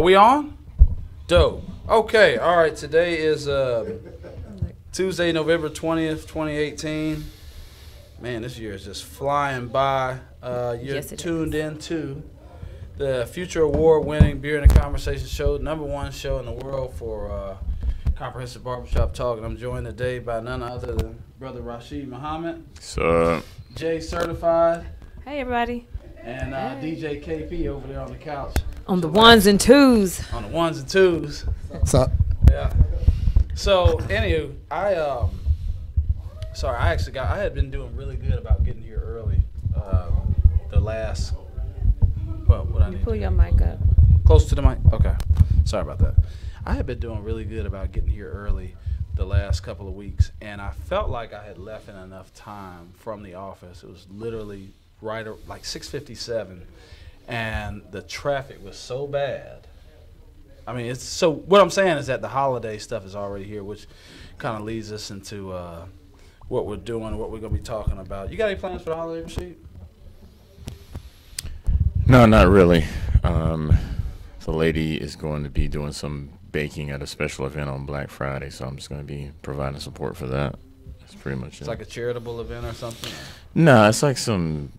Are we on? Dope. Okay. All right. Today is Tuesday, November 20th, 2018. Man, this year is just flying by. You're tuned in to the Future Award-winning Beer and a Conversation show, #1 show in the world for comprehensive barbershop talk. And I'm joined today by none other than Brother Rashid Muhammad. So, Jay Certified. Hey, everybody. And DJ KP over there on the couch. On the ones and twos. On the ones and twos. What's up? Yeah. So, anywho, I had been doing really good about getting here early. What I need. Pull your mic up. Close to the mic? Okay. Sorry about that. I had been doing really good about getting here early the last couple of weeks, and I felt like I had left in enough time from the office. It was literally right at like 6:57, and the traffic was so bad. I mean, what I'm saying is that the holiday stuff is already here, which kind of leads us into what we're doing, what we're going to be talking about. You got any plans for the holiday, Rashid? no, not really. The lady is going to be doing some baking at a special event on Black Friday, so I'm just going to be providing support for that. That's pretty much it. It's like a charitable event or something? No, it's like some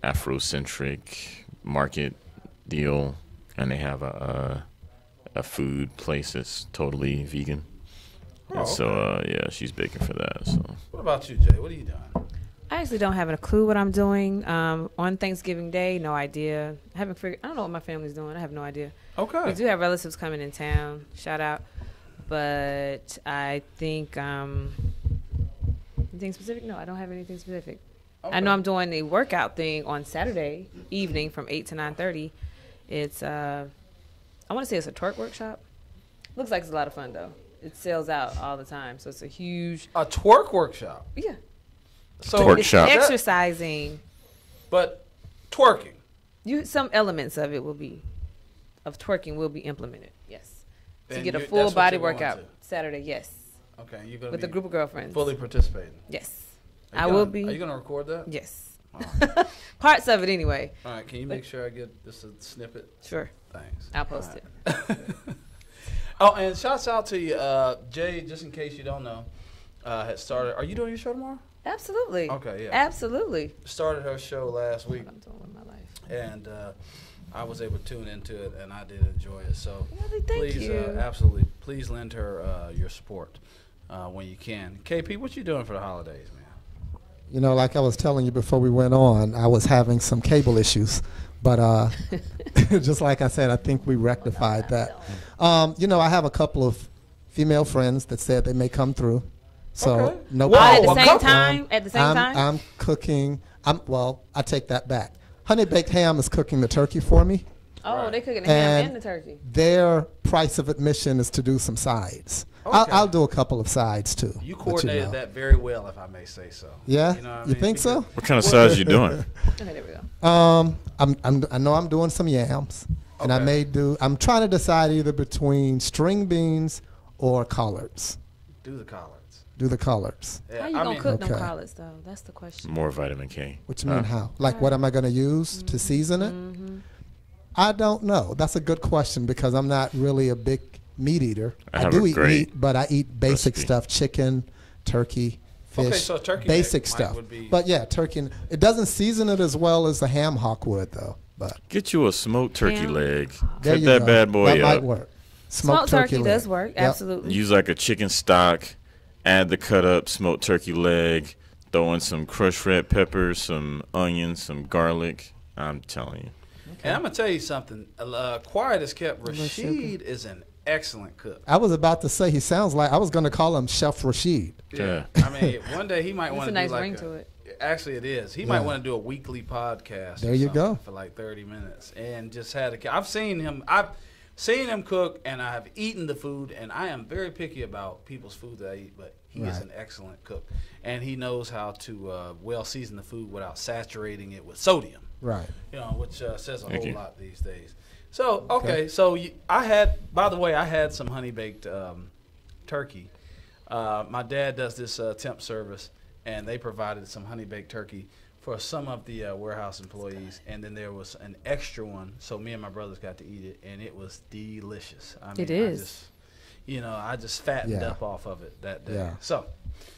Afrocentric market deal, and they have a food place that's totally vegan. Oh, and so she's baking for that. So what about you, Jay? What are you doing? I actually don't have a clue what I'm doing. On Thanksgiving Day, no idea. I don't know what my family's doing. I have no idea. Okay. We do have relatives coming in town. Shout out. But I think anything specific? No, I don't have anything specific. Okay. I know I'm doing a workout thing on Saturday evening from 8 to 9:30. It's I want to say it's a twerk workshop. Looks like it's a lot of fun though. It sells out all the time, so it's a twerk workshop. Yeah. So twerk it's shop. Exercising, but twerking. Some elements of twerking will be implemented. Yes, And to get a full body workout to. Saturday. Yes. Okay, you're gonna with be a group of girlfriends. fully participating. Yes, I will be. Are you gonna record that? Yes. Right. Parts of it anyway. All right. Can you make sure I get just a snippet? Sure. Thanks. I'll post it. Oh, and shouts out to you, Jay. Just in case you don't know, had started. Are you doing your show tomorrow? Absolutely. Okay. Yeah. Absolutely. Started her show last week. What I'm doing with my life. And I was able to tune into it, and I did enjoy it. So Really, thank you. Absolutely, please lend her your support when you can. KP, what you doing for the holidays, man? You know, like I was telling you before we went on, I was having some cable issues. But just like I said, I think we rectified that. You know, I have a couple of female friends that said they may come through. So Okay. no Whoa, problem. At the same time? At the same time? I'm cooking. I take that back. Honey Baked Ham is cooking the turkey for me. Oh, Right. they cooking the ham And and the turkey. their price of admission is to do some sides. Okay. I'll do a couple of sides too. You but coordinated know. that very well, if I may say so. Yeah, You know what I you mean? think so? what kind of size you doing? Okay, there we go. I know I'm doing some yams, and Okay. I'm trying to decide either between string beans or collards. Do the collards. Do the collards. Yeah, How you gonna cook them Okay. collards though? That's the question. More vitamin K. What you mean how? Like what am I going to use to season it? Mm-hmm. I don't know. That's a good question because I'm not really a big meat eater. I I have do a eat great meat, but I eat basic recipe. stuff: chicken, turkey, fish. Okay, so turkey basic neck stuff. would be- But yeah, turkey. It doesn't season it as well as the ham hock would, though. But Get you a smoked turkey Ham. leg. there Cut you that go. bad boy that up. might work. Smoked turkey leg. does work. Yep. Absolutely. Use like a chicken stock. Add the cut up smoked turkey leg. Throw in some crushed red peppers, some onions, some garlic. I'm telling you. And I'm gonna tell you something. Quiet as kept. Rashid is an excellent cook. I was about to say he sounds like I was going to call him Chef Rashid. Yeah. I mean, one day he might That's want a to nice do like ring to it. Actually, it is. He might want to do a weekly podcast. There or you something go. For like 30 minutes, and just had a. I've seen him cook, and I have eaten the food, and I am very picky about people's food that I eat, but he is Right. an excellent cook, and he knows how to well season the food without saturating it with sodium. Right. You know, which says a Thank whole you. lot these days. So so I had some honey baked turkey. My dad does this temp service, and they provided some honey baked turkey for some of the warehouse employees, and then there was an extra one, so me and my brothers got to eat it, and it was delicious. I mean, it is. I just fattened Yeah. up off of it that day. Yeah. So,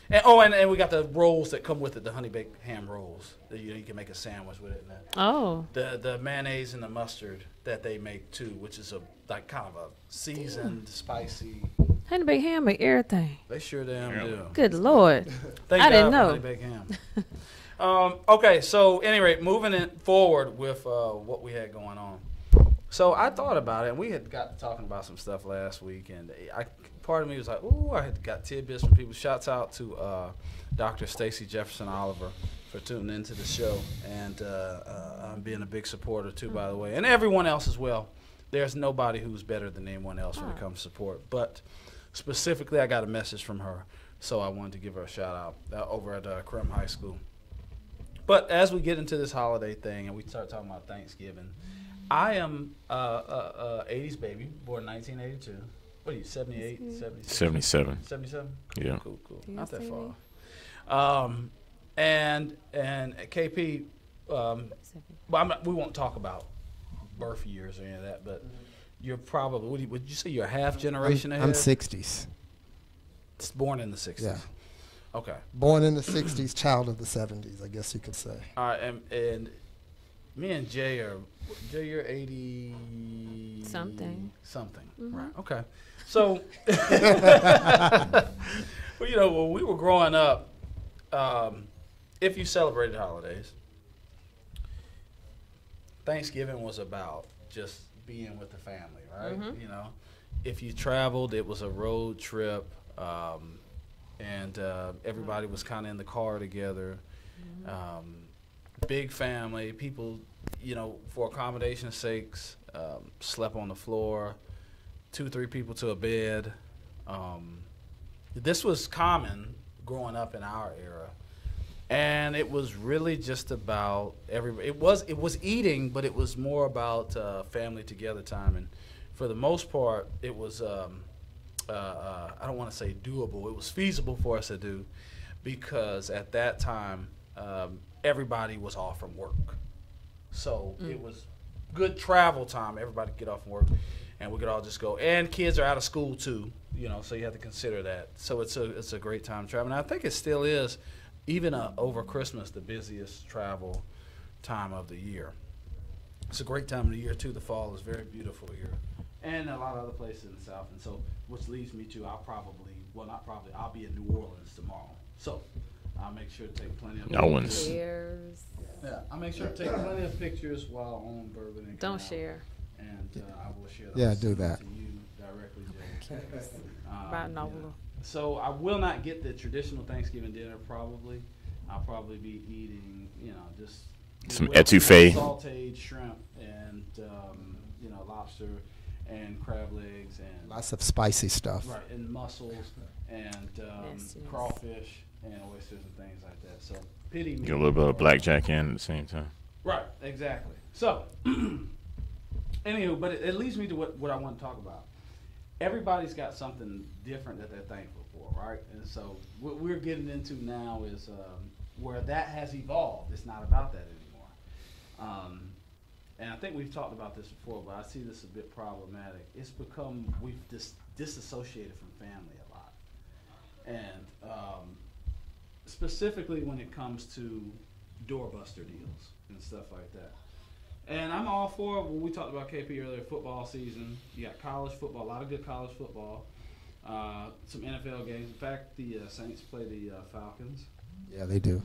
and we got the rolls that come with it, the honey baked ham rolls. You can make a sandwich with it. And that. Oh. The mayonnaise and the mustard that they make too, which is like kind of a seasoned, spicy. Honey baked ham and everything. They sure damn do. Good Lord. Thank I didn't God for know. honey baked ham. Okay, so anyway, moving it forward with what we had going on. So I thought about it, and we had got to talking about some stuff last week, and part of me was like, ooh, I had got tidbits from people. Shouts out to Dr. Stacy Jefferson Oliver for tuning into the show, and I'm being a big supporter too, by the way, and everyone else as well. There's nobody who's better than anyone else when it comes to support, but specifically I got a message from her, so I wanted to give her a shout out over at Crum High School. But as we get into this holiday thing and we start talking about Thanksgiving, I am 80s baby, born 1982. What are you, 78, 76? 77. 77? Yeah. Cool. You Not that say far. And KP, we won't talk about birth years or any of that, but you're probably, would you say you're a half generation ahead? I'm 60s. It's born in the 60s. Yeah. Okay. Born in the 60s, child of the 70s, I guess you could say. All right, and me and Jay, you're 80 Something. Right? Okay. So, well, when we were growing up, if you celebrated holidays, Thanksgiving was about just being with the family, right? Mm-hmm. If you traveled, it was a road trip, and everybody was kind of in the car together. Big family, people, for accommodation sakes, slept on the floor, 2-3 people to a bed. This was common growing up in our era, and it was really just about everybody. It was eating, but it was more about family together time, and for the most part, it was I don't want to say doable. It was feasible for us to do, because at that time everybody was off from work, so it was good travel time. Everybody could get off from work, and we could all just go. And kids are out of school too, so you have to consider that. So it's a great time to travel. And I think it still is, even over Christmas, the busiest travel time of the year. It's a great time of the year too. The fall is very beautiful here, and a lot of other places in the South. And so, which leads me to I'll be in New Orleans tomorrow. So I'll make sure to take plenty of Owens. Cheers. Yeah, I'll make sure to take plenty of pictures while on Bourbon and Don't Canal. share. And I will share those. Yeah, do that. To you directly, Jay. About Novel. So I will not get the traditional Thanksgiving dinner. Probably, I'll probably be eating, just Some etouffee. sautéed shrimp, and lobster, and crab legs, and Lots of spicy stuff. right, and mussels, and Yes. crawfish, and oysters and things like that. So pity me. Get a little bit of blackjack in at the same time. Right, exactly. So, anywho, but it leads me to what I want to talk about. Everybody's got something different that they're thankful for, right? And so what we're getting into now is where that has evolved. It's not about that anymore. And I think we've talked about this before, but I see this a bit problematic. It's become, we've disassociated from family a lot. And specifically when it comes to doorbuster deals and stuff like that. And I'm all for, when we talked about KP earlier, football season. You got college football, a lot of good college football, some NFL games. In fact, the Saints play the Falcons. Yeah, they do.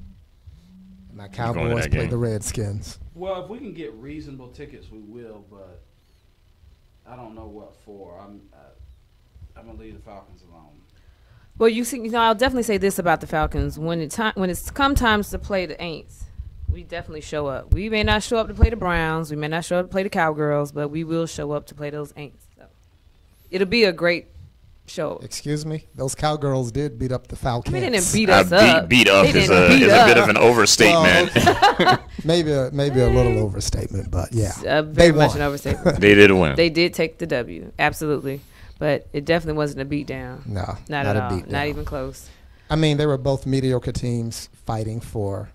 And my going to Cowboys that play game? the Redskins. Well, if we can get reasonable tickets, we will, but I don't know what for. I'm going to leave the Falcons alone. Well, I'll definitely say this about the Falcons. When it's come times to play the Aints, we definitely show up. We may not show up to play the Browns. We may not show up to play the Cowgirls, but we will show up to play those Aints. So it'll be a great show. Excuse me? Those Cowgirls did beat up the Falcons. They didn't beat us up. Beat up They is didn't a beat bit up. of an overstatement. Maybe a little overstatement, but yeah. Very They much won. an overstatement. They did win. They did take the W, absolutely. But it definitely wasn't a beatdown. No, Not at a all. beatdown. Not even close. I mean, they were both mediocre teams fighting for,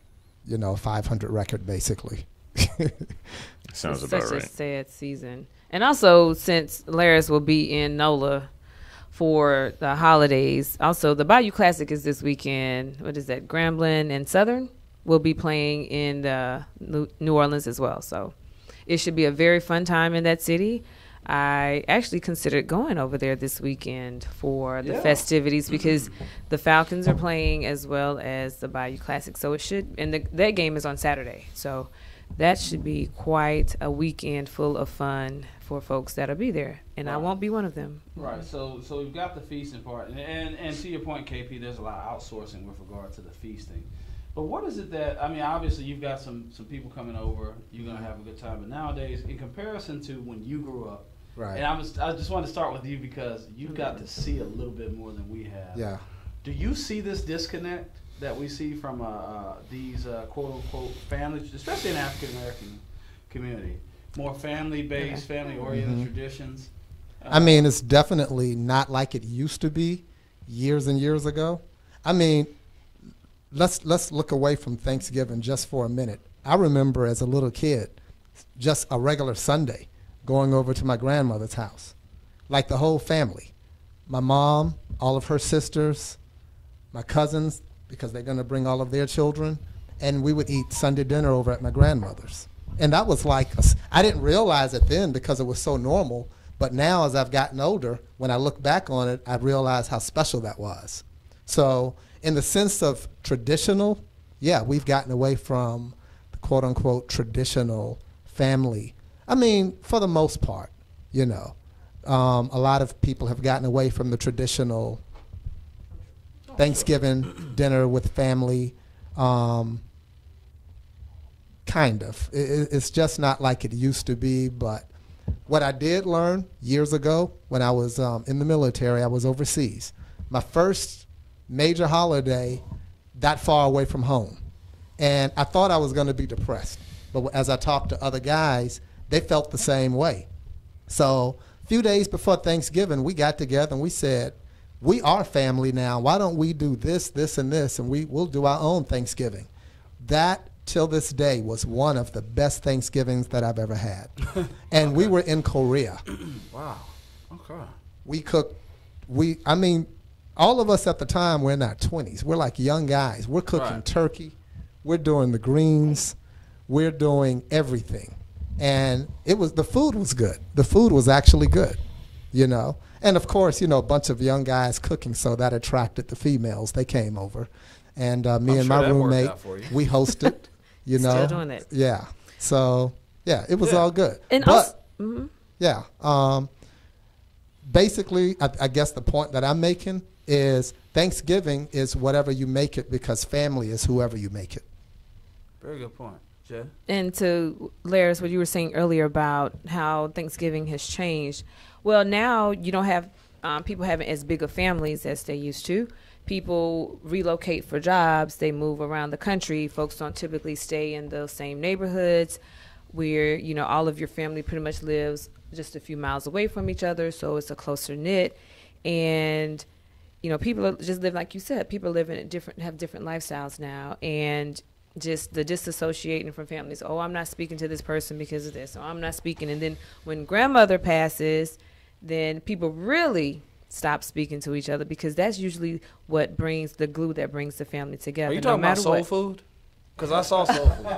500 record basically. Sounds It's about such right. a sad season. And also, since Laris will be in NOLA for the holidays, also the Bayou Classic is this weekend. What is that? Grambling and Southern will be playing in New Orleans as well. So it should be a very fun time in that city. I actually considered going over there this weekend for the festivities because the Falcons are playing as well as the Bayou Classic. So it should, and that game is on Saturday. So that should be quite a weekend full of fun for folks that'll be there, and I won't be one of them. Right. So we've got the feasting part, and to your point, KP, there's a lot of outsourcing with regard to the feasting. But what is it that, I mean, obviously you've got some people coming over, you're gonna have a good time. But nowadays, in comparison to when you grew up, Right. and I just want to start with you because you've got to see a little bit more than we have. Yeah. Do you see this disconnect that we see from these quote-unquote families, especially in the African-American community? More family-based, family-oriented traditions? I mean, it's definitely not like it used to be years and years ago. I mean, let's look away from Thanksgiving just for a minute. I remember as a little kid, just a regular Sunday, going over to my grandmother's house, like the whole family. My mom, all of her sisters, my cousins, because they're going to bring all of their children, and we would eat Sunday dinner over at my grandmother's. And that was like, I didn't realize it then because it was so normal, but now as I've gotten older, when I look back on it, I realize how special that was. So in the sense of traditional, yeah, we've gotten away from the quote-unquote traditional family. I mean, for the most part, a lot of people have gotten away from the traditional Thanksgiving dinner with family, kind of. It's just not like it used to be, but what I did learn years ago when I was in the military, I was overseas. My first major holiday that far away from home. And I thought I was going to be depressed. But as I talked to other guys, they felt the same way. So a few days before Thanksgiving, we got together and we said, we are family now. Why don't we do this, this, and this, and we'll do our own Thanksgiving. That, till this day, was one of the best Thanksgivings that I've ever had. And we were in Korea. Wow. Okay. We cooked, all of us at the time were in our 20s. We're like young guys. We're cooking turkey. We're doing the greens. We're doing everything. And the food was good. The food was actually good, And of course, a bunch of young guys cooking, so that attracted the females. They came over. And me and my roommate, we hosted, Still doing it. Yeah. So, yeah, it was all good. And basically, I guess the point that I'm making is Thanksgiving is whatever you make it because family is whoever you make it. Very good point. Jay? And to Laris, what you were saying earlier about how Thanksgiving has changed. Well, now you don't have people having as big of families as they used to. People relocate for jobs. They move around the country. Folks don't typically stay in the same neighborhoods where, all of your family pretty much lives just a few miles away from each other. So it's a closer knit. And, people just live, like you said, people live in have different lifestyles now. And just the disassociating from families. Oh, I'm not speaking to this person because of this. Or I'm not speaking. And then when grandmother passes, then people really stop speaking to each other because that's usually what brings the glue that brings the family together. Are you talking about soul food? Because I saw soul food.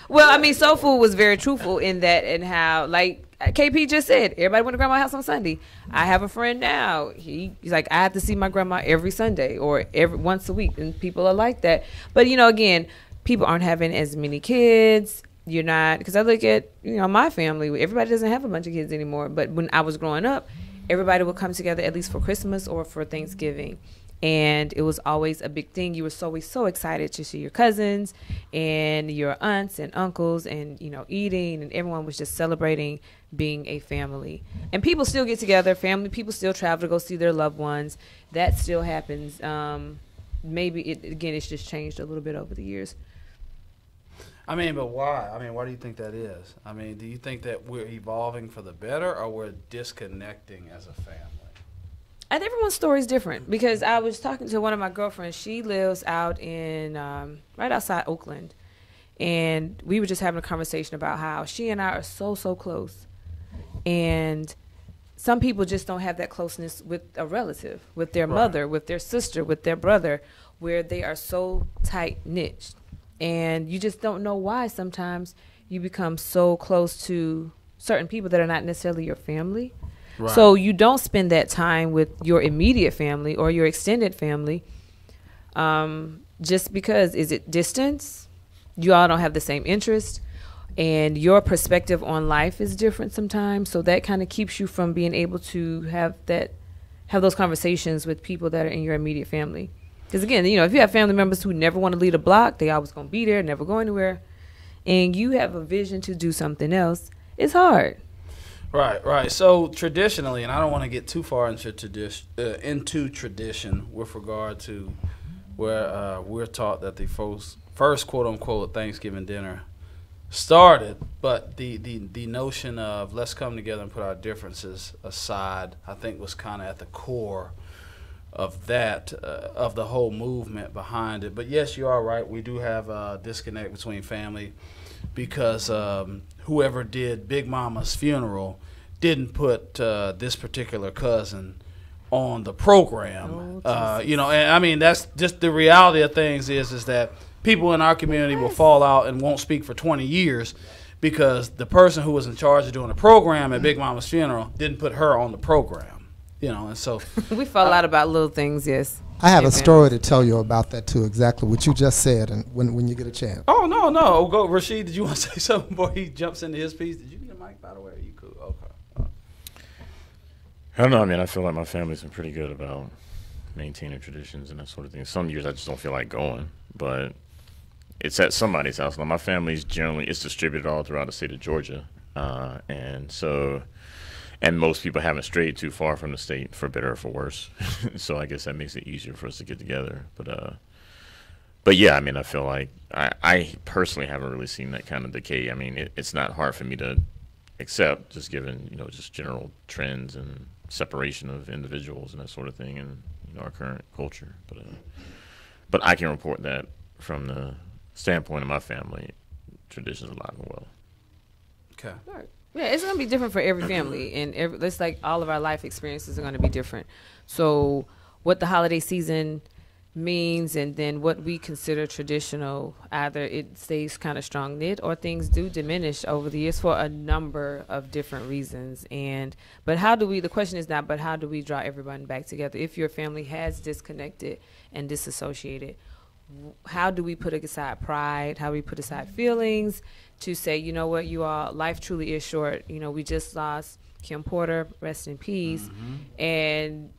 Well, I mean, soul food was very truthful in that and how, like KP just said, everybody went to grandma's house on Sunday. I have a friend now. He's like, I have to see my grandma every Sunday or once a week, and people are like that. But again, people aren't having as many kids. You're not, because I look at my family. Everybody doesn't have a bunch of kids anymore. But when I was growing up, everybody would come together at least for Christmas or for Thanksgiving. And it was always a big thing. You were always so excited to see your cousins and your aunts and uncles and, eating. And everyone was just celebrating being a family. And people still get together. People still travel to go see their loved ones. That still happens. Maybe, it's just changed a little bit over the years. I mean, but why? I mean, why do you think that is? I mean, do you think that we're evolving for the better or we're disconnecting as a family? And everyone's story is different, because I was talking to one of my girlfriends. She lives out in right outside Oakland, and we were just having a conversation about how she and I are so close, and some people just don't have that closeness with a relative, with their mother, with their sister, with their brother, where they are so tight knit, and you just don't know why. Sometimes you become so close to certain people that are not necessarily your family. Right. So you don't spend that time with your immediate family or your extended family, just because. Is it distance? You all don't have the same interest, and your perspective on life is different sometimes. So that kind of keeps you from being able to have those conversations with people that are in your immediate family. Because again, you know, if you have family members who never want to leave a block, they always going to be there, never go anywhere, and you have a vision to do something else, it's hard. Right. So traditionally, and I don't want to get too far into tradition with regard to where we're taught that the first quote unquote Thanksgiving dinner started, but the notion of let's come together and put our differences aside, I think, was kind of at the core of that, of the whole movement behind it. But yes, you are right. We do have a disconnect between family, because whoever did Big Mama's funeral didn't put this particular cousin on the program. You know, and I mean, that's just the reality of things is that people in our community will fall out and won't speak for 20 years because the person who was in charge of doing the program at Big Mama's funeral didn't put her on the program. You know, and so we fall out about little things. Yes, I have a story to tell you about that too. Exactly what you just said, and when you get a chance. Oh no, go Rashid. Did you want to say something before he jumps into his piece? Did you need a mic, by the way? Are you cool? Okay. I don't know. I mean, I feel like my family's been pretty good about maintaining traditions and that sort of thing. Some years I just don't feel like going, but it's at somebody's house. Now, my family's generally, it's distributed all throughout the state of Georgia, and most people haven't strayed too far from the state, for better or for worse. So I guess that makes it easier for us to get together. But yeah, I mean, I feel like I personally haven't really seen that kind of decay. I mean, it's not hard for me to accept, just given, you know, just general trends and separation of individuals and that sort of thing, and, you know, our current culture. But I can report that from the standpoint of my family, traditions are alive and well. Okay. Right. Yeah, it's going to be different for every family, and it's like all of our life experiences are going to be different. So what the holiday season means, and then what we consider traditional, either it stays kind of strong knit or things do diminish over the years for a number of different reasons. But the question is not, but how do we draw everyone back together? If your family has disconnected and disassociated, how do we put aside pride? How do we put aside feelings to say, you know what, you all, life truly is short. You know, we just lost Kim Porter, rest in peace, and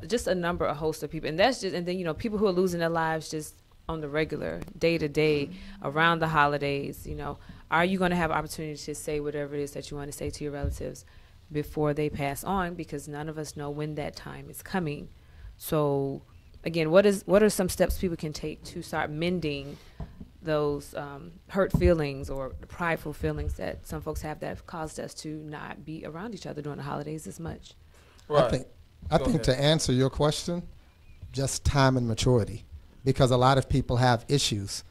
just a host of people. And then, you know, people who are losing their lives just on the regular, day to day, around the holidays. You know, are you going to have opportunity to say whatever it is that you want to say to your relatives before they pass on? Because none of us know when that time is coming. So again, what are some steps people can take to start mending those hurt feelings or prideful feelings that some folks have that have caused us to not be around each other during the holidays as much? Right. I think to answer your question, just time and maturity, because a lot of people have issues,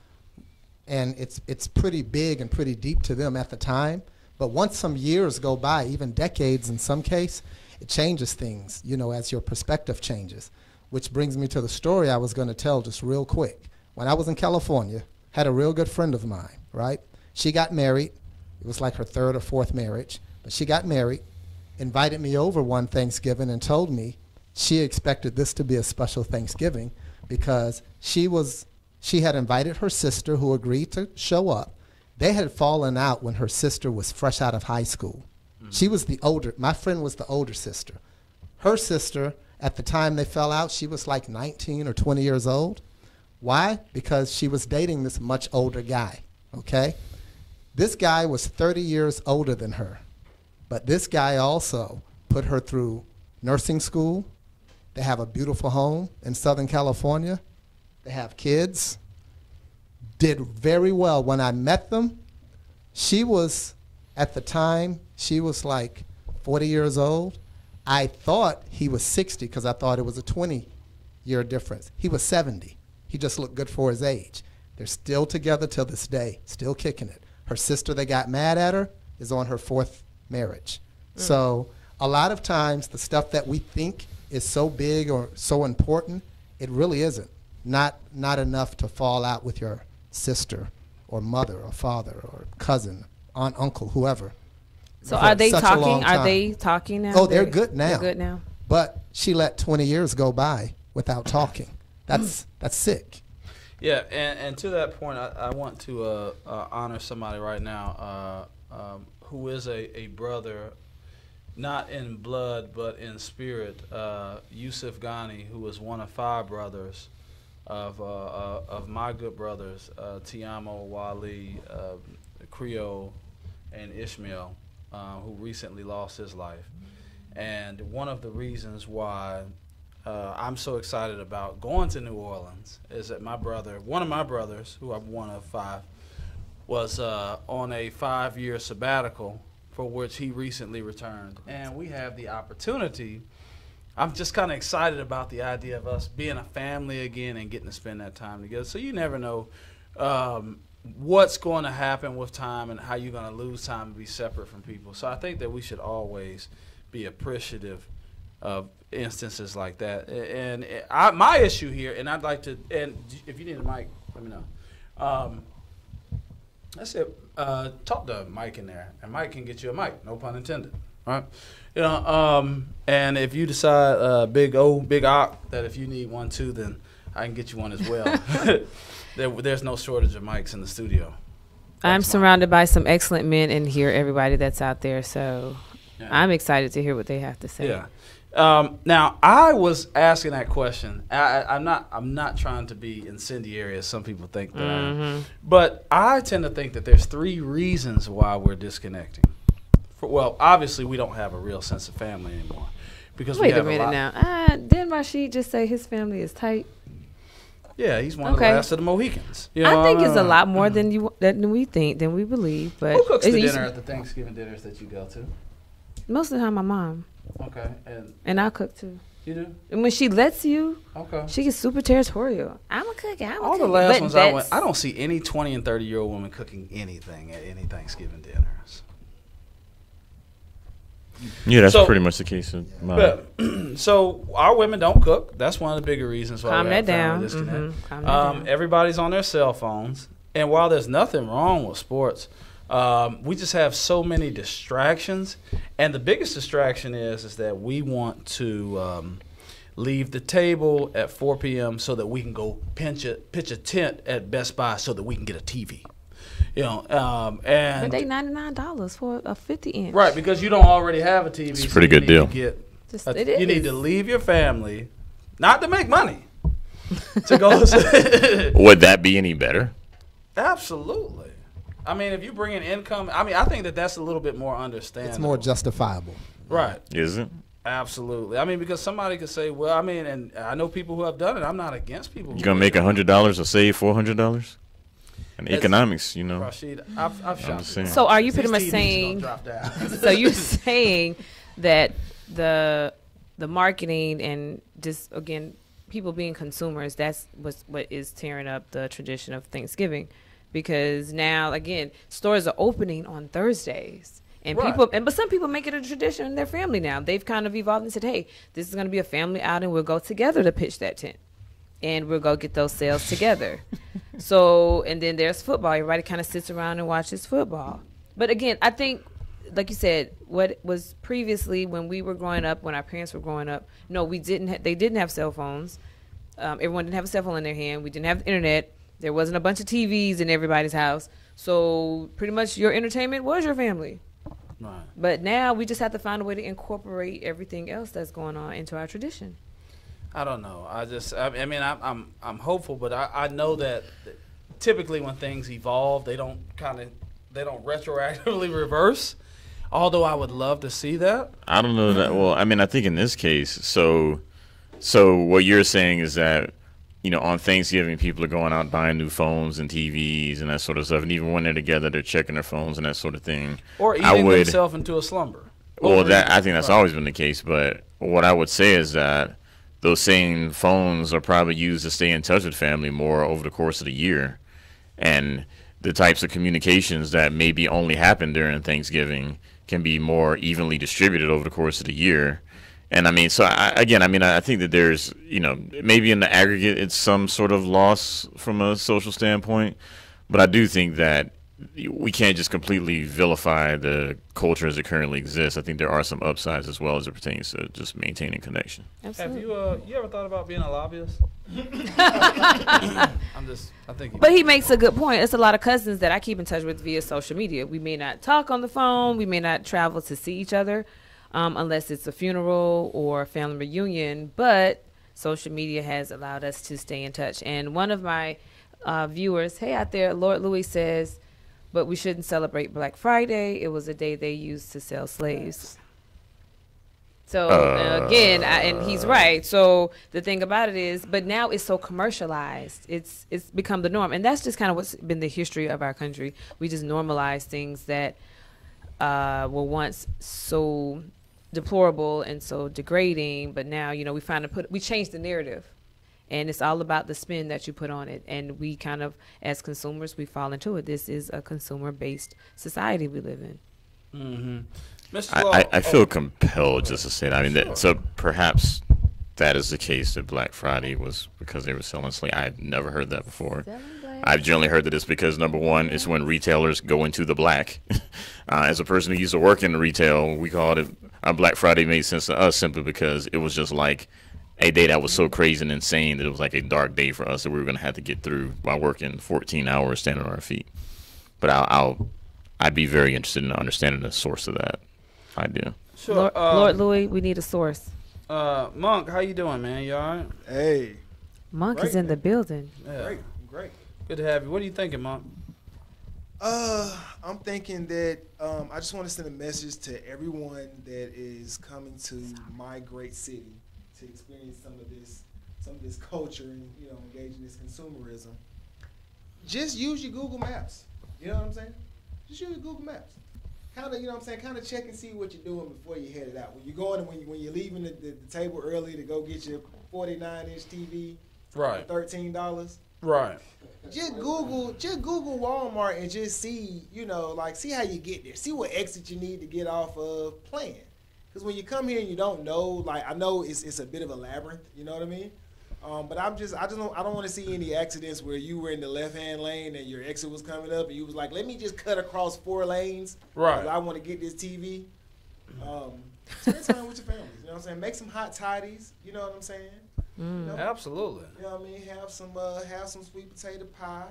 and it's pretty big and pretty deep to them at the time. But once some years go by, even decades in some case, it changes things, you know, as your perspective changes. Which brings me to the story I was going to tell just real quick. When I was in California, had a real good friend of mine, right? She got married. It was like her third or fourth marriage, but she got married, invited me over one Thanksgiving and told me she expected this to be a special Thanksgiving because she had invited her sister, who agreed to show up. They had fallen out when her sister was fresh out of high school. She was my friend was the older sister. Her sister, at the time they fell out, she was like 19 or 20 years old. Why? Because she was dating this much older guy, okay? This guy was 30 years older than her, but this guy also put her through nursing school. They have a beautiful home in Southern California. They have kids. Did very well. When I met them, at the time, she was like 40 years old. I thought he was 60 because I thought it was a 20-year difference. He was 70. He just looked good for his age. They're still together till this day, still kicking it. Her sister that got mad at her is on her 4th marriage. So a lot of times the stuff that we think is so big or so important, it really isn't. Not enough to fall out with your sister or mother or father or cousin, aunt, uncle, whoever. So are they talking? Are they talking now? Oh, they're good now. They're good now. But she let 20 years go by without talking. That's sick. Yeah, and to that point, I want to honor somebody right now who is a brother, not in blood but in spirit. Yusef Gandhi, who was one of 5 brothers of my good brothers, Tiamo, Wali, Creole, and Ishmael, who recently lost his life. And one of the reasons why I'm so excited about going to New Orleans is that one of my brothers, who I'm one of 5, was on a 5-year sabbatical for which he recently returned. And we have the opportunity. I'm just kind of excited about the idea of us being a family again and getting to spend that time together. So you never know what's going to happen with time and how you're going to lose time and be separate from people. So I think that we should always be appreciative of instances like that. And my issue here, and I'd like to, and if you need a mic, let me know. That's it. Talk to Mike in there, and Mike can get you a mic. No pun intended. All right. You know, and if you decide, Big Ock, that if you need one too, then I can get you one as well. There's no shortage of mics in the studio. I'm surrounded by some excellent men in here, everybody that's out there, so yeah. I'm excited to hear what they have to say. Yeah. Now, I was asking that question. I'm not trying to be incendiary, as some people think that I am. But I tend to think that there's 3 reasons why we're disconnecting. Well, obviously, we don't have a real sense of family anymore. Because Wait a minute now. Didn't Rashid just say his family is tight? Yeah, he's one of the last of the Mohicans. You know, I think it's a lot more than we think, than we believe. But who cooks the dinner at the Thanksgiving dinners that you go to? Most of the time, my mom. Okay, and I cook too. You do? And when she lets you, she gets super territorial. I'm a cook. All the last ones I went, I don't see any 20 and 30-year-old women cooking anything at any Thanksgiving dinners. Yeah, that's pretty much the case. So our women don't cook. That's one of the bigger reasons why Calm we have that family disconnect. down. Everybody's on their cell phones, and while there's nothing wrong with sports, we just have so many distractions, and the biggest distraction is that we want to leave the table at 4 p.m. so that we can go pitch a tent at Best Buy so that we can get a TV. You know, and but they $99 for a 50-inch. Right, because you don't already have a TV. It's a pretty good deal. You need to leave your family, not to make money, to go. Would that be any better? Absolutely. I mean, if you bring in income, I think that's a little bit more understandable. It's more justifiable. Right. Is it? Absolutely. I mean, because somebody could say, well, and I know people who have done it. I'm not against people. You're going to make $100 or save $400? And economics, you know. Rashid, I've shot. So are you pretty much saying? So you're saying that the marketing and just again people being consumers, that's what is tearing up the tradition of Thanksgiving, because now again stores are opening on Thursdays. And but some people make it a tradition in their family now. They've kind of evolved and said, hey, this is going to be a family outing. We'll go together to pitch that tent. And we'll go get those sales together. So, and then there's football. Everybody kind of sits around and watches football. But again, I think, like you said, what was previously when we were growing up, when our parents were growing up, no, they didn't have cell phones. Everyone didn't have a cell phone in their hand. We didn't have the internet. There wasn't a bunch of TVs in everybody's house. So pretty much your entertainment was your family. Right. But now we just have to find a way to incorporate everything else that's going on into our tradition. I don't know. I'm hopeful, but I know that typically when things evolve, they don't retroactively reverse. Although I would love to see that. I don't know that. Well, I think in this case, so what you're saying is that, you know, on Thanksgiving, people are going out buying new phones and TVs and that sort of stuff, and even when they're together, they're checking their phones and that sort of thing. Or eating themselves into a slumber. Well, I think that's always been the case. But what I would say is that those same phones are probably used to stay in touch with family more over the course of the year, and the types of communications that maybe only happen during Thanksgiving can be more evenly distributed over the course of the year. And I mean, so I think that there's, maybe in the aggregate, it's some sort of loss from a social standpoint. But I do think that we can't just completely vilify the culture as it currently exists. I think there are some upsides as well as it pertains to just maintaining connection. Absolutely. Have you ever thought about being a lobbyist? But he makes a good point. It's a lot of cousins that I keep in touch with via social media. We may not talk on the phone. We may not travel to see each other unless it's a funeral or a family reunion. But social media has allowed us to stay in touch. And one of my viewers, hey out there, Lord Louis says, but we shouldn't celebrate Black Friday. It was a day they used to sell slaves. So again, and he's right. So the thing about it is, but now it's so commercialized. It's become the norm, and that's just kind of what's been the history of our country. We just normalize things that were once so deplorable and so degrading, but now we change the narrative. And it's all about the spin that you put on it. And we kind of, as consumers, we fall into it. This is a consumer-based society we live in. Mm-hmm. I feel compelled just to say that. I mean, so perhaps that is the case that Black Friday was because they were selling slaves. I've never heard that before. I've generally heard that it's because, number one, it's when retailers go into the black. As a person who used to work in retail, we called it Black Friday made sense to us simply because it was just like a day that was so crazy and insane that it was like a dark day for us that we were going to have to get through by working 14 hours standing on our feet. But I'd be very interested in understanding the source of that idea. Sure. Lord Louis, we need a source. Monk, how you doing, man? You all right? Hey. Monk is in the building. Yeah. Great. Good to have you. What are you thinking, Monk? I'm thinking that I just want to send a message to everyone that is coming to my great city to experience some of this culture and engage in this consumerism. Just use your Google Maps. You know what I'm saying? Just use your Google Maps. Kind of, kind of check and see what you're doing before you head it out. When you're going and when you're leaving the table early to go get your 49-inch TV right, for $13. Right. Just Google Walmart and just see, see how you get there. See what exit you need to get off of. Plan. Because when you come here and you don't know, I know it's a bit of a labyrinth, you know what I mean? But I don't want to see any accidents where you were in the left-hand lane and your exit was coming up and you was like, let me just cut across 4 lanes. Right. I want to get this TV. Spend time with your families, you know what I'm saying? Make some hot toddies, you know what I'm saying? Absolutely. You know what I mean? Have some sweet potato pie.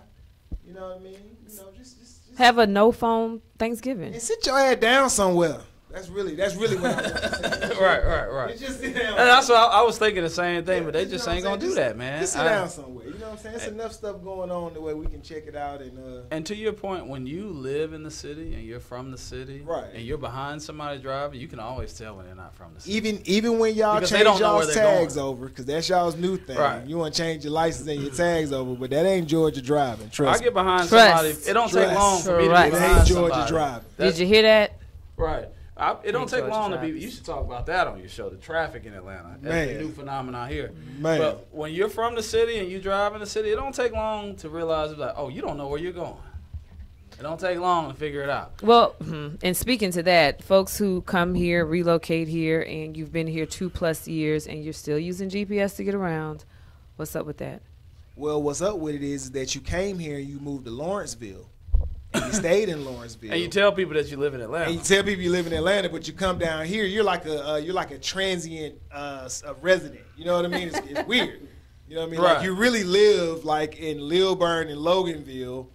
You know what I mean? Just have a no phone Thanksgiving. And sit your ass down somewhere. That's really what I want to say. Right. Just sit down. And that's what I was thinking the same thing, but they just ain't gonna do that, man. Just sit down somewhere. You know what I'm saying? There's enough stuff going on the way we can check it out and to your point, when you live in the city and you're from the city, right, and you're behind somebody driving, you can always tell when they're not from the city. Even when y'all because change y'all's tags over, because that's y'all's new thing. Right. You want to change your license and your tags over, but that ain't Georgia driving. Trust me. I get behind somebody. It don't take long for me to get behind It ain't Georgia somebody. driving. Did you hear that? Right. It don't take long to be. You should talk about that on your show. The traffic in Atlanta. That's a new phenomenon here. Man. But when you're from the city and you drive in the city, it don't take long to realize it's like, oh, you don't know where you're going. It don't take long to figure it out. Well, and speaking to that, folks who come here, relocate here, and you've been here 2+ years, and you're still using GPS to get around, what's up with that? Well, what's up with it is that you came here and you moved to Lawrenceville. And you stayed in Lawrenceville. And you tell people that you live in Atlanta. And you tell people you live in Atlanta, but you come down here, you're like a transient resident. You know what I mean? It's weird. You know what I mean? Right. Like you really live like in Lilburn and Loganville,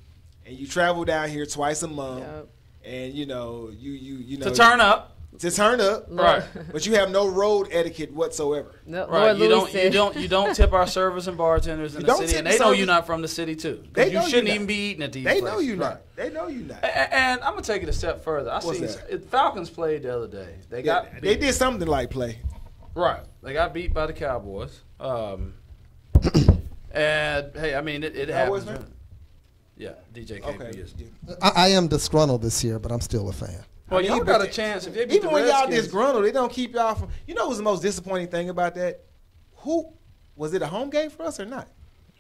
and you travel down here twice a month. Yep. And you know to turn up. To turn up, right? But you have no road etiquette whatsoever. No, right? You don't tip our servers and bartenders in the city, and they know you're not from the city too. Because you shouldn't even be eating at these places. They know you're not. They know you're not. And I'm gonna take it a step further. I see Falcons played the other day. They did something like play. Right. They got beat by the Cowboys. And hey, I mean it happens. Yeah, DJ came for years. I am disgruntled this year, but I'm still a fan. Well, y'all got a chance if they beat even the when y'all Redskins. disgruntled, they don't keep y'all from. You know what was the most disappointing thing about that? Who was it? A home game for us or not?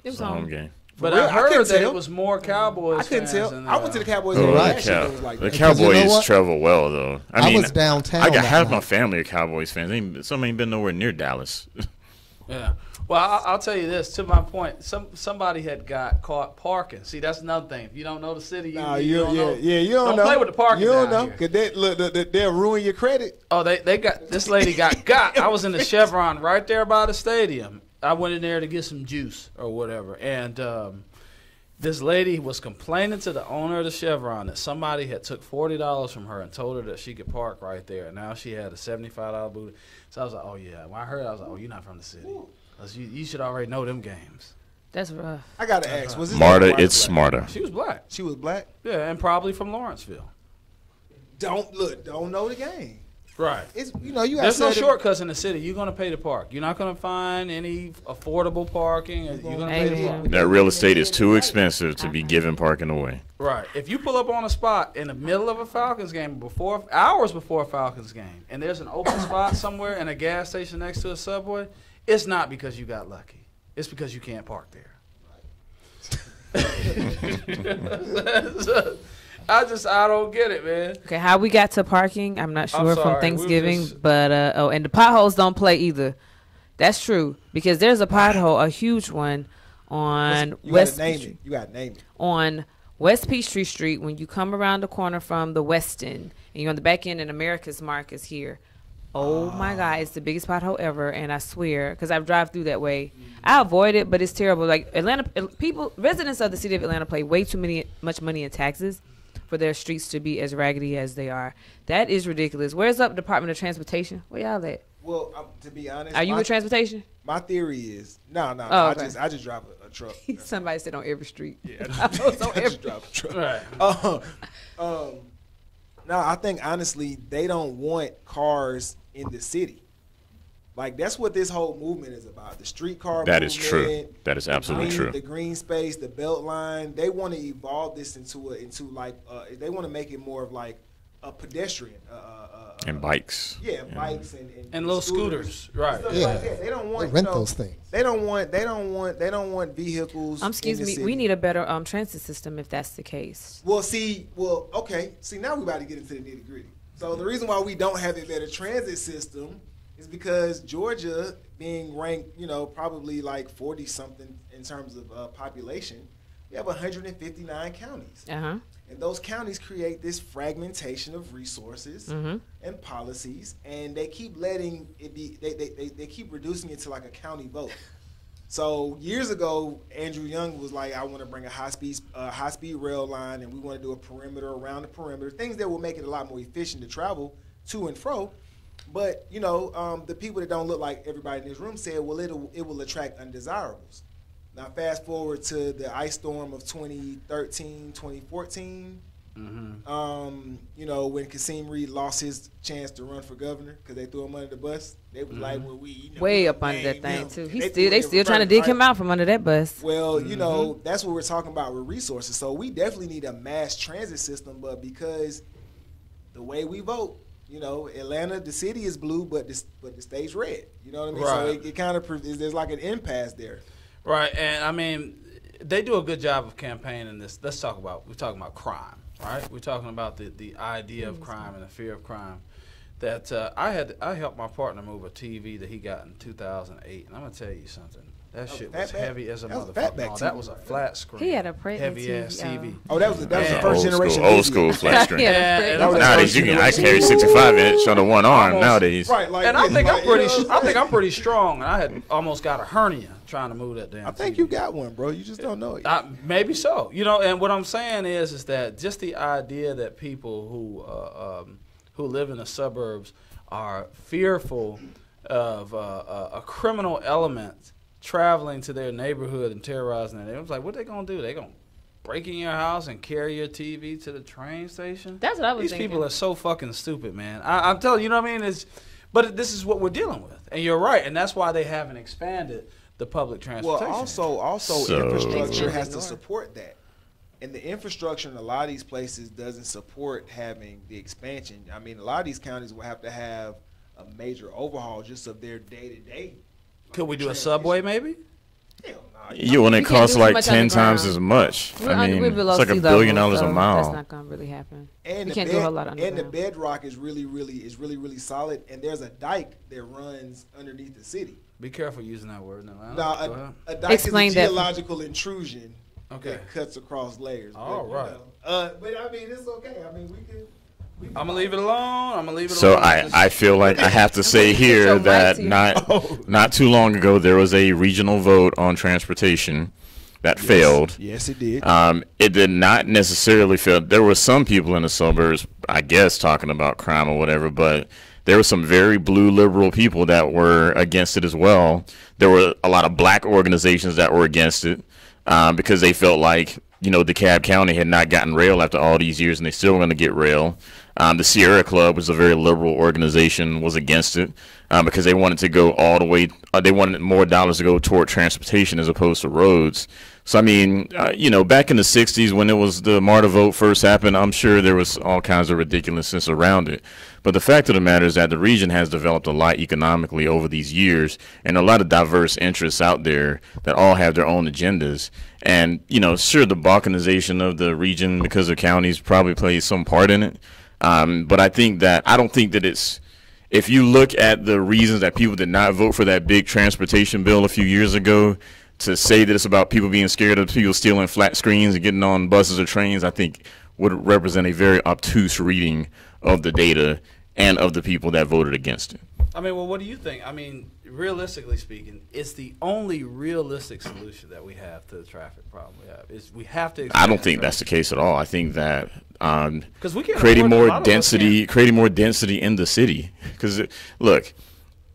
It was It's a home game. But real? I I heard couldn't that tell. it was more Cowboys. I couldn't fans tell. than, I went to the Cowboys Oh, game the, last year. It was like the that. Because you know Cowboys what? travel well, though. I mean, was downtown. I got that half my night. family are Cowboys fans. Some ain't been nowhere near Dallas. Yeah. Well, I'll tell you this. To my point, somebody had got caught parking. See, that's another thing. If you don't know the city, you, Nah, you don't know. you don't know. Don't play with the parking You don't down know, here. because they'll ruin your credit. Oh, they got this lady got. I was in the Chevron right there by the stadium. I went in there to get some juice or whatever, and this lady was complaining to the owner of the Chevron that somebody had took $40 from her and told her that she could park right there. And now she had a $75 booty. So I was like, oh yeah. When I heard it, I was like, oh, you're not from the city. 'Cause you should already know them games. That's rough. I gotta ask, was this Marta, lady it's black? smarter. She was black. She was black. Yeah, and probably from Lawrenceville. Don't know the game. Right. It's you got. There's no shortcuts in the city. You're going to pay to park. You're not going to find any affordable parking. You're going to pay to Amen. park. That real estate is too expensive to be giving parking away. Right. If you pull up on a spot in the middle of a Falcons game, hours before a Falcons game, and there's an open spot somewhere in a gas station next to a Subway, it's not because you got lucky. It's because you can't park there. I don't get it, man. Okay, how we got to parking, I'm not I'm sure sorry, from we Thanksgiving, just- but and the potholes don't play either. That's true because there's a pothole, a huge one on You West gotta name it. You gotta name it. on West Peachtree Street when you come around the corner from the Westin and you're on the back end and America's Mark is here. Oh my God, it's the biggest pothole ever, and I swear, because I drive through that way, I avoid it, but it's terrible. Like residents of the city of Atlanta pay way too much money in taxes for their streets to be as raggedy as they are. That is ridiculous. Where's up Department of Transportation? Where y'all at? Well, to be honest, Are you with transportation? My theory is no. Oh, okay. I just drive a truck. Somebody said on every street. Yeah, I was on I just drive a truck. Right. No, I think honestly they don't want cars in the city. Like that's what this whole movement is about. The streetcar That movement. is true. That is absolutely true. The green space, the belt line. They want to evolve this into they want to make it more of like a pedestrian. And bikes. Yeah, bikes And little scooters. Right. Stuff Yeah. like that. They don't want They rent those things. They don't want vehicles. Excuse in the me. city. We need a better transit system if that's the case. Okay. See, now we about to get into the nitty gritty. So the reason why we don't have a better transit system is because Georgia, being ranked, probably like 40 something in terms of population, we have 159 counties. Uh-huh. And those counties create this fragmentation of resources Mm-hmm. and policies, and they keep letting it be. They keep reducing it to like a county vote. So years ago, Andrew Young was like, "I want to bring a high speed rail line, and we want to do a perimeter around the perimeter, things that will make it a lot more efficient to travel to and fro." But the people that don't look like everybody in this room said, "Well, it will attract undesirables." Now, fast forward to the ice storm of 2013, 2014. When Kasim Reed lost his chance to run for governor because they threw him under the bus, they was like, "Well, Way up under that thing him." too. They Still trying to dig him out from under that bus. Well, that's what we're talking about with resources. So we definitely need a mass transit system, but because the way we vote, Atlanta, the city is blue, but the state's red. You know what I mean? Right. So it kind of there's like an impasse there. Right, and I mean, they do a good job of campaigning this. We're talking about crime, right? We're talking about the idea of crime and the fear of crime. That I helped my partner move a TV that he got in 2008, and I'm gonna tell you something. That shit was heavy as a that was a motherfucker. fatback No, that TV, was a right? flat screen. He had a pregnant heavy ass TV, TV. Oh, that was the Man. first generation. Old video. school flat screen. Yeah, And that's Nowadays, I carry 65 inch under one arm. Almost. Nowadays, Right, like, And I think I'm pretty. you know what I I'm think I'm pretty strong. And I had almost got a hernia trying to move that damn. I think TV. you got one, bro. You just don't know it. Maybe so. And what I'm saying is that just the idea that people who live in the suburbs are fearful of a criminal element traveling to their neighborhood and terrorizing it. It was like, what they gonna do? They gonna break in your house and carry your TV to the train station? That's what I was These thinking. people are so fucking stupid, man. I'm telling you, you know what I mean? But this is what we're dealing with, and you're right, and that's why they haven't expanded the public Well, transportation. also So- infrastructure has to support that. And the infrastructure in a lot of these places doesn't support having the expansion. I mean, a lot of these counties will have to have a major overhaul just of their day-to-day. Could we do a subway maybe? Hell nah. Yeah, when it can't costs do too like much 10 times underground. as much. I mean, We're below it's like sea $1 billion level, a so mile. That's not gonna really happen. And We the can't do a whole lot and the underground. bedrock is really solid. And there's a dike that runs underneath the city. Be careful using that word in Atlanta. Go Now, ahead. a dike Explain is a that. geological intrusion Okay. that cuts across layers. All But, right. But I mean, it's okay. I mean, we can. I'm gonna leave it alone. I'm gonna leave it So alone. I feel like I have to say here your that mic not too long ago there was a regional vote on transportation that failed. Yes, it did. It did not necessarily fail. There were some people in the suburbs, I guess, talking about crime or whatever, but there were some very blue liberal people that were against it as well. There were a lot of black organizations that were against it because they felt like, you know, DeKalb County had not gotten rail after all these years, and they still were going to get rail. The Sierra Club, which is a very liberal organization, was against it because they wanted to go all the way. They wanted more dollars to go toward transportation as opposed to roads. So, I mean, you know, back in the 60s when it was the MARTA vote first happened, I'm sure there was all kinds of ridiculousness around it. But the fact of the matter is that the region has developed a lot economically over these years, and a lot of diverse interests out there that all have their own agendas. And, you know, sure, the balkanization of the region because of counties probably plays some part in it. But I don't think that it's, if you look at the reasons that people did not vote for that big transportation bill a few years ago, to say that it's about people being scared of people stealing flat screens and getting on buses or trains, I think would represent a very obtuse reading of the data and of the people that voted against it. I mean, well, what do you think? I mean, realistically speaking, it's the only realistic solution that we have to the traffic problem we have. Is we have to. I don't think that's the case at all. I think that because we can't creating afford it. A more lot of us density in the city. Because look,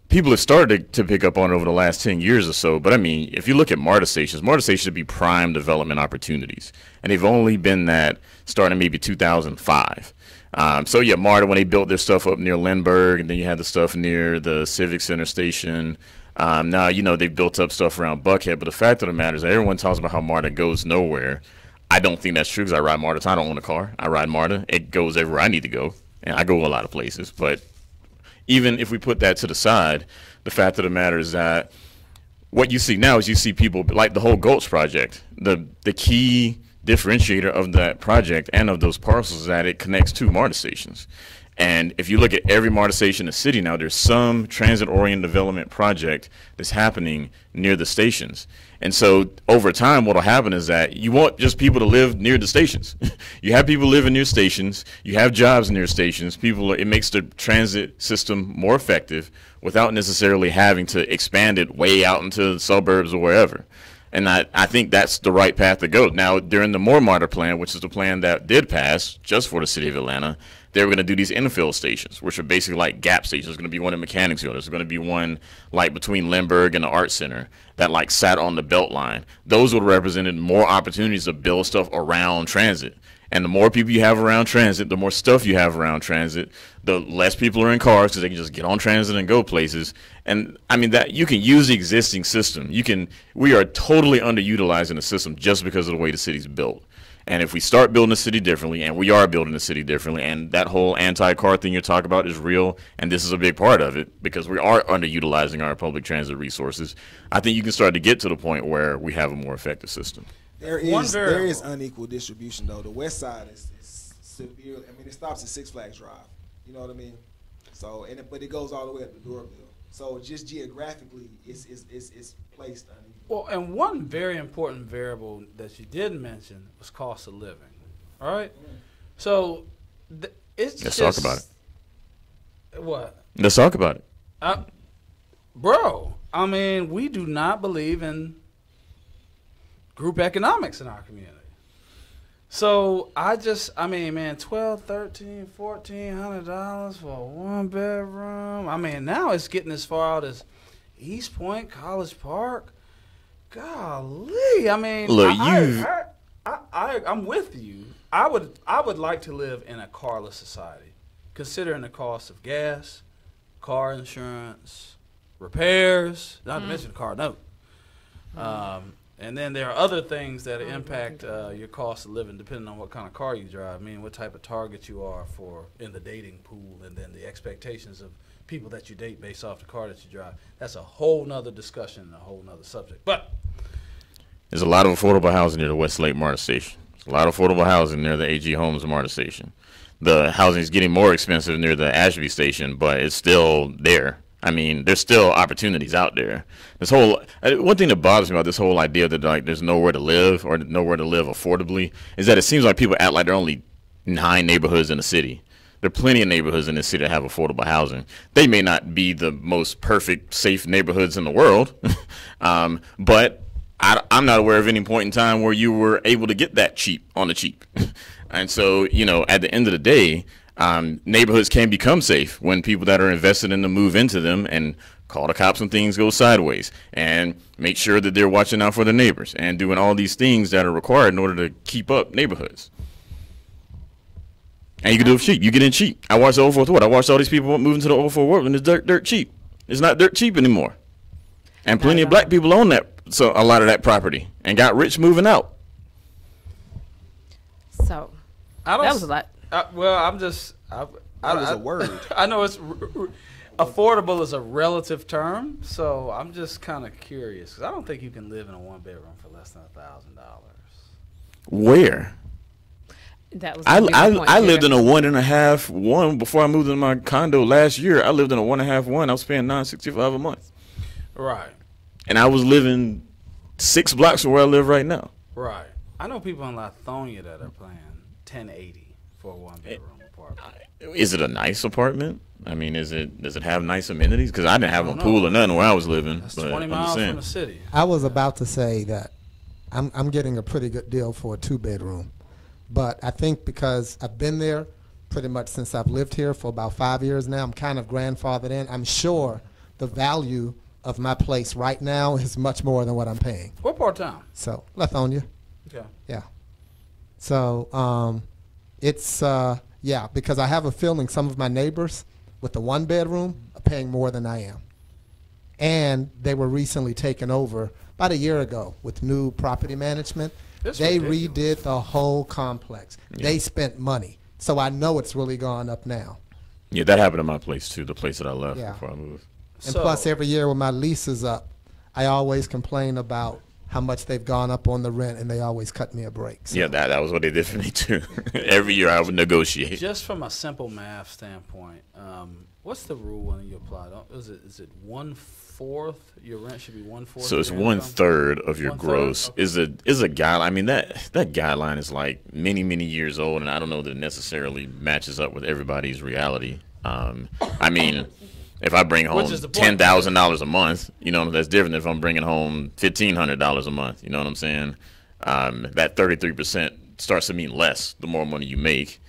people have started to pick up on it over the last 10 years or so. But I mean, if you look at MARTA stations should be prime development opportunities, and they've only been that starting maybe 2005. So yeah, MARTA, when they built their stuff up near Lindbergh, and then you had the stuff near the Civic Center station. Now, you know, they've built up stuff around Buckhead, but the fact of the matter is that everyone talks about how MARTA goes nowhere. I don't think that's true because I ride MARTA. I don't own a car. I ride MARTA. It goes everywhere I need to go, and I go a lot of places. But even if we put that to the side, the fact of the matter is that what you see now is you see people like the whole Gulch project. The key differentiator of that project and of those parcels is that it connects two MARTA stations. And if you look at every MARTA station in the city now, there's some transit-oriented development project that's happening near the stations. And so over time, what will happen is that you want just people to live near the stations. You have people living near stations. You have jobs near stations. It makes the transit system more effective without necessarily having to expand it way out into the suburbs or wherever. And I think that's the right path to go. Now, during the More MARTA plan, which is the plan that did pass just for the city of Atlanta, they were going to do these infill stations, which are basically like gap stations. There's going to be one in Mechanicsville. There's going to be one like between Lindbergh and the Art Center that like sat on the belt line. Those would have represented more opportunities to build stuff around transit. And the more people you have around transit, the more stuff you have around transit, the less people are in cars because they can just get on transit and go places. And I mean that you can use the existing system. We are totally underutilizing the system just because of the way the city's built. And if we start building the city differently, and we are building the city differently, and that whole anti-car thing you're talking about is real, and this is a big part of it because we are underutilizing our public transit resources, I think you can start to get to the point where we have a more effective system. There is unequal distribution though. The west side is severe. I mean, it stops at Six Flags Drive. You know what I mean? So, but it goes all the way up to Doraville. So just geographically, it's placed unequal. Well, and one very important variable that you didn't mention was cost of living. All right, so it's Let's just, talk about it. What? Let's talk about it. Bro, I mean, we do not believe in group economics in our community. So I mean, man, $1,200, $1,300, $1,400 for a one bedroom. I mean, now it's getting as far out as East Point, College Park. Golly, I mean, look, I'm with you. I would like to live in a carless society, considering the cost of gas, car insurance, repairs, not to mention the car note. And then there are other things that impact your cost of living depending on what kind of car you drive. I mean, what type of target you are for in the dating pool, and then the expectations of people that you date based off the car that you drive. That's a whole nother discussion and a whole nother subject. But there's a lot of affordable housing near the Westlake MARTA station. There's a lot of affordable housing near the AG Homes MARTA station. The housing is getting more expensive near the Ashby station, but it's still there. I mean, there's still opportunities out there. This whole one thing that bothers me about this whole idea that like there's nowhere to live or nowhere to live affordably is that it seems like people act like there are only 9 neighborhoods in the city. There are plenty of neighborhoods in the city that have affordable housing. They may not be the most perfect, safe neighborhoods in the world, but I'm not aware of any point in time where you were able to get that cheap on the cheap. And so, you know, at the end of the day, neighborhoods can become safe when people that are invested in them move into them and call the cops when things go sideways and make sure that they're watching out for their neighbors and doing all these things that are required in order to keep up neighborhoods. And you can do it cheap. You get in cheap. I watched the Old Fourth Ward. I watched all these people moving to the Old Fourth Ward and it's dirt cheap. It's not dirt cheap anymore. And plenty of black people own that, so a lot of that property and got rich moving out. So that was a lot. Well, I'm just. That was a word. I know it's affordable is a relative term, so I'm just kind of curious because I don't think you can live in a 1-bedroom for less than $1,000. Where? That was. I lived in a 1.5 before I moved into my condo last year. I lived in a 1.5. I was paying $965 a month. Right. And I was living 6 blocks from where I live right now. Right. I know people in Lithonia that are paying $1,080 for a 1-bedroom apartment. Is it a nice apartment? I mean, does it have nice amenities? Because I didn't have no pool or nothing where I was living. That's 20 miles from the city. I was about to say that I'm getting a pretty good deal for a 2-bedroom. But I think because I've been there pretty much since I've lived here for about 5 years now, I'm kind of grandfathered in. I'm sure the value of my place right now is much more than what I'm paying. What part of town? So, Lithonia. Okay. Yeah. So, it's, yeah, because I have a feeling some of my neighbors with the 1-bedroom are paying more than I am. And they were recently taken over about a year ago with new property management. They redid the whole complex. Yeah. They spent money. So I know it's really gone up now. Yeah, that happened to my place, too, the place that I left before I moved. And plus, every year when my lease is up, I always complain about how much they've gone up on the rent, and they always cut me a break. So. Yeah, that was what they did for me, too. Every year I would negotiate. Just from a simple math standpoint, what's the rule when you apply? Is it 1/4? Your rent should be 1/4. So it's 1/3 of your gross. Okay. Is a guideline. I mean that guideline is like many years old, and I don't know that it necessarily matches up with everybody's reality. I mean, if I bring home $10,000 a month, you know, that's different than if I'm bringing home $1,500 a month. You know what I'm saying? That 33% starts to mean less the more money you make.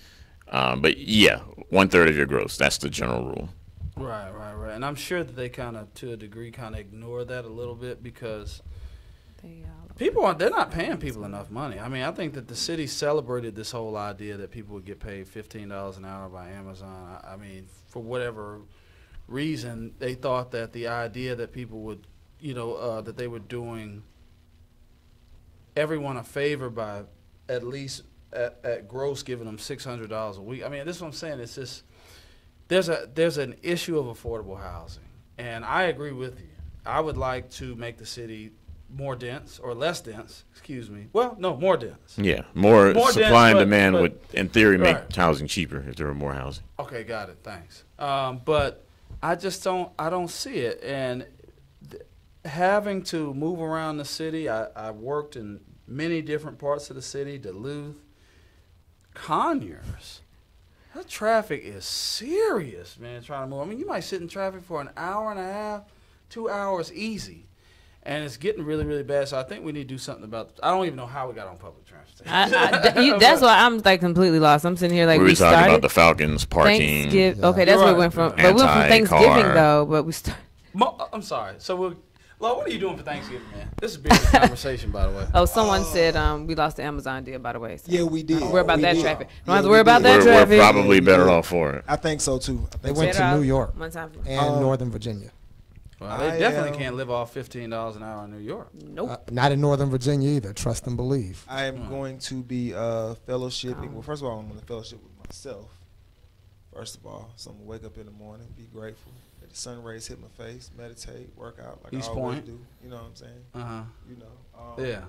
But yeah, 1/3 of your gross. That's the general rule. Right. And I'm sure that they kind of, to a degree, kind of ignore that a little bit because they're not paying people enough money. I mean, I think that the city celebrated this whole idea that people would get paid $15 an hour by Amazon. I mean, for whatever reason, they thought that the idea that people would, that they were doing everyone a favor by at least at gross giving them $600 a week. I mean, this is what I'm saying. It's just there's an issue of affordable housing, and I agree with you. I would like to make the city more dense or less dense. Excuse me. Well, no, more dense. Yeah, more supply dense, and demand would, in theory, make housing cheaper if there were more housing. Okay, got it. Thanks. But I just don't see it, and having to move around the city. I worked in many different parts of the city, Duluth, Conyers. That traffic is serious, man, trying to move. I mean, you might sit in traffic for an hour and a half, 2 hours easy, and it's getting really bad. So I think we need to do something about I don't even know how we got on public transportation. That's why I'm like completely lost. I'm sitting here like we were talking about the Falcons parking. Okay, that's where we went from. But we went from Thanksgiving, though, but we started. I'm sorry. So Law, what are you doing for Thanksgiving, man? This is a big conversation, by the way. Oh, someone said we lost the Amazon deal, by the way. So. Yeah, we did. Don't worry about that traffic. Don't have to worry about that traffic. We're probably better off for it. I think so, too. They went to New York and Northern Virginia. Well, they definitely can't live off $15 an hour in New York. Nope. Not in Northern Virginia either. Trust and believe. I am going to be fellowshipping. Well, first of all, I'm going to fellowship with myself. First of all, so I'm going to wake up in the morning, be grateful. Let the sun rays hit my face, meditate, work out like East I always Point. do. You know what I'm saying? Uh-huh. You know. Yeah.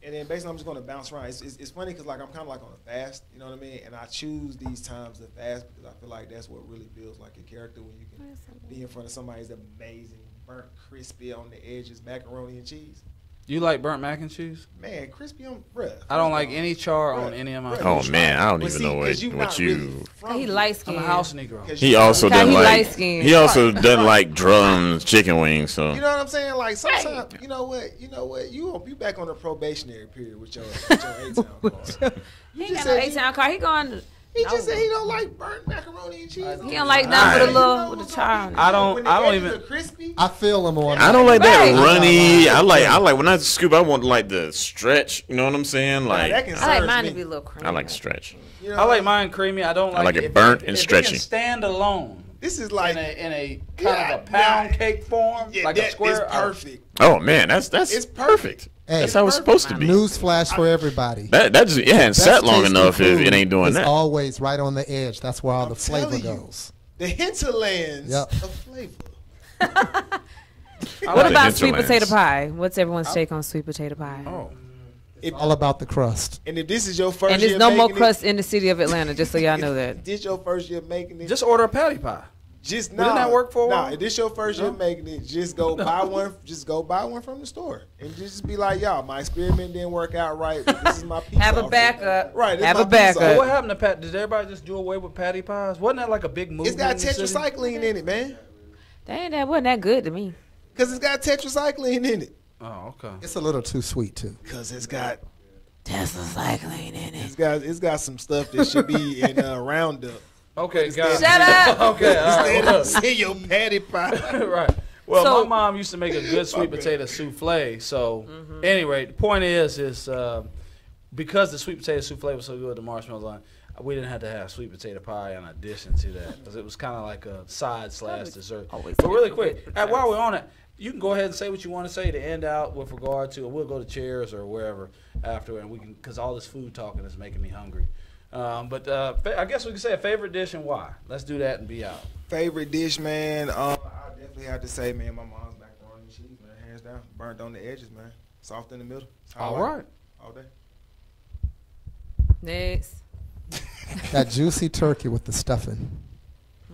And then basically I'm just going to bounce around. It's funny because like I'm kind of like on a fast, you know what I mean? And I choose these times to fast because I feel like that's what really builds like your character when you can be in front of somebody who's amazing, burnt, crispy on the edges, macaroni and cheese. You like burnt mac and cheese? Man, crispy on breath. I don't like any char on any of my food. Oh man, I don't even know what you. He light I'm skinned. a house Negro. He also doesn't he like. light-skinned. He also doesn't like drums, chicken wings. So You know what I'm saying? Like sometimes, you know what? You back on the probationary period with your A-Town card. He ain't got no A-Town car. He going. He just said he don't like burnt macaroni and cheese. He don't like nothing with a char on it. I don't When the edges even. are crispy. I feel them on. I don't like that Right. runny. I like when I scoop. I want like the stretch. You know what I'm saying? That Like can I like serve mine me. to be a little creamy. I like stretch. You know I like what? mine creamy. I don't like. I like it if burnt and if stretchy. It can stand alone This is like in a kind Yeah, of a pound yeah. cake form, yeah, like that a square. is perfect. Oh man, that's It's perfect. Hey, That's how it's supposed to be. Newsflash for everybody. That just it hadn't Best sat long tasting enough if food it ain't doing is that. always right on the edge. That's where all I'm the flavor telling you. goes. The hinterlands Yep. of flavor. What about sweet hinterlands. potato pie? What's everyone's take on sweet potato pie? Oh, If, All about the crust. and if this is your first And year there's no more making crust in the city of Atlanta, just so y'all know that. If this your first year making it, just order a patty pie. just Didn't that work for a while? If this your first year making it, just go buy one. Just go buy one from the store, and just be like, y'all, my experiment didn't work out right. But this is my piece. Have a offering. backup. Right. this Have my a piece backup. Well, offering. what happened to Pat? Did everybody just do away with patty pies? Wasn't that like a big movement? It's got in the city? tetracycline in it, man. That wasn't that good to me. Cause it's got tetracycline in it. Oh, okay. It's a little too sweet too. Cause it's got Tetracycline in it. it's got some stuff that should be in Roundup. Okay, guys. Shut up. Okay, all right. Instead well, of say your patty pie. right. Well, So- my mom used to make a good sweet potato souffle. So, anyway, the point is because the sweet potato souffle was so good, the marshmallows on, we didn't have to have sweet potato pie in addition to that because it was kind of like a side / dessert. always But really good quick, for while we're on it, you can go ahead and say what you want to say to end out with regard to, we'll go to chairs or wherever after, and we can, because all this food talking is making me hungry. But I guess we can say a favorite dish and why. Let's do that and be out. Favorite dish, man. I definitely have to say, man, my mom's macaroni and cheese, man, hands down. Burnt on the edges, man. Soft in the middle. That's how I All like right. it. All day. Next. That juicy turkey with the stuffing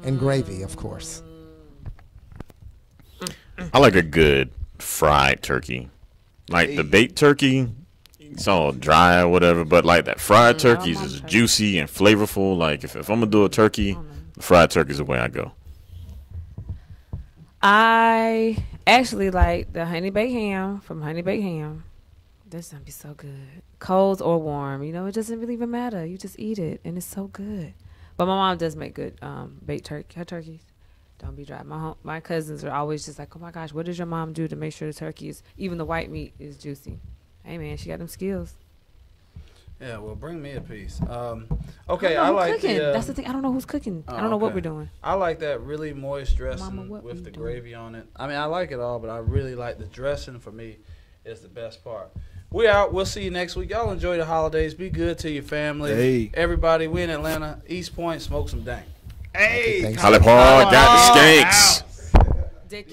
and gravy, of course. I like a good fried turkey, like the baked turkey. It's all dry or whatever, but like that fried turkey is just juicy and flavorful. Like if I'm gonna do a turkey, the fried turkey is the way I go. I actually like the honey baked ham from Honey Baked Ham. That's gonna be so good, cold or warm. You know, it doesn't really even matter. You just eat it, and it's so good. But my mom does make good baked turkey. Her turkeys don't be dry. My cousins are always just like, "Oh my gosh, what does your mom do to make sure the turkey is, even the white meat, is juicy?" Hey man, she got them skills. Yeah, well, bring me a piece. Okay, I I don't know who's like cooking. the. That's the thing. I don't know who's cooking. I don't know what we're doing. I like that really moist dressing Mama, what with we the doing? gravy on it. I mean, I like it all, but I really like the dressing. For me, is the best part. We out. We'll see you next week. Y'all enjoy the holidays. Be good to your family. Hey. Everybody, we in Atlanta, East Point. Smoke some dank. Hey, Thanks. Holly Paul got the skanks. Dick.